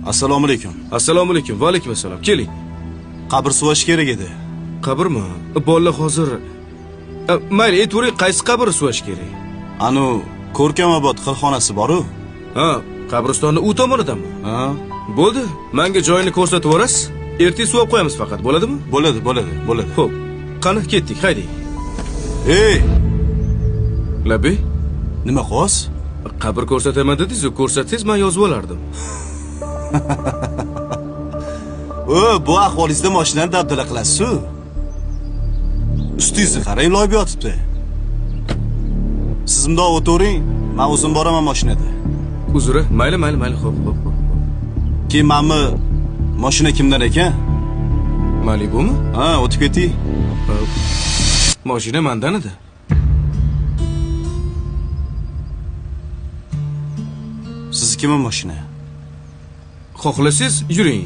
Assalomu alaykum. Assalomu alaykum. Va alaykum assalom. Keling. Qabr suvash kerak edi. Qabrmi? Bolalar hozir mayli, aytavering, qaysi qabr suvash kerak? Anu Ko'rkamobod xilxonasi bor-ku. Ha, qabristonni u tomonidanmi? Ha, Bo'ldi. Menga joyini ko'rsatib o'rasiz. Ertaga suvab qo'yamiz faqat, bo'ladimi? bo'ladi. Xo'p. Qani ketdik, hayding. Ey, Labey, nima qos? qabr ko'rsataman dedingiz-ku, ko'rsatsangiz men yozib olardim. Bu ahvolingizda mashinani dabdala qilasiz-ku. Ustingizni qarang, loyib yotibdi. Siz bundoq o'tiring, men o'zim boraman mashinada. Uzr, mayli, xo'p. Keyin menmi mashina kimdan ekan? Malibumi? Ha, o'tib keting. Mashina mendan edi. Siznikimi mashina? Xohlasangiz yuring.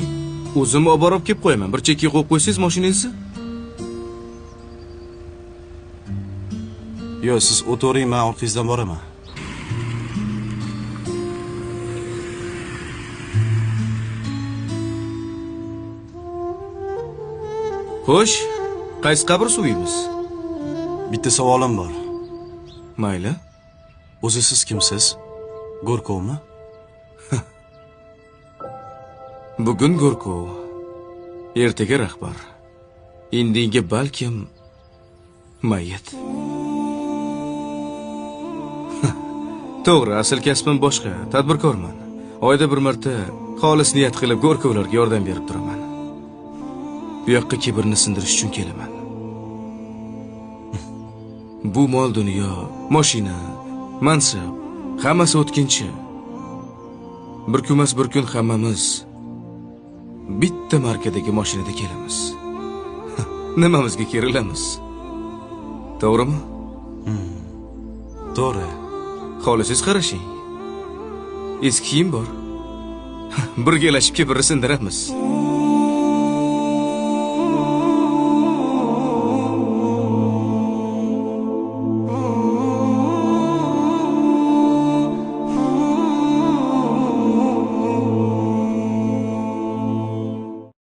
O'zim olib borib kelib qo'yaman. Bir chekkaga qo'yib qo'ysangiz mashinangizni. Yo'q, siz o'tiring, men orqangizdan boraman. Xo'sh, qaysi qabr suviymiz? Bitta savolim bor. Mayli. O'zi siz kimsiz? Go'rkovmi? Bugun Go'rkov, ertaga rahbar. Indinga balkim mayyit. To'g'ri, asl kasbim boshqa, tadbirkorman. Oyda bir marta xolis niyat qilib Go'rkovlarga yordam berib turaman. Bu yoqqa kibrni sindirish uchun kelaman. Bu mol dunyo, mashina, mansab, hammasi o'tkinchi. Bir kunmas bir kun hammamiz bitta markadagi mashinada kelamiz. Nimamizga kerilamiz? To'g'rimi? To'g'ri. Xohlasangiz qarashing. Eski kiyim bor. Birgalashib kibrni sindiramiz.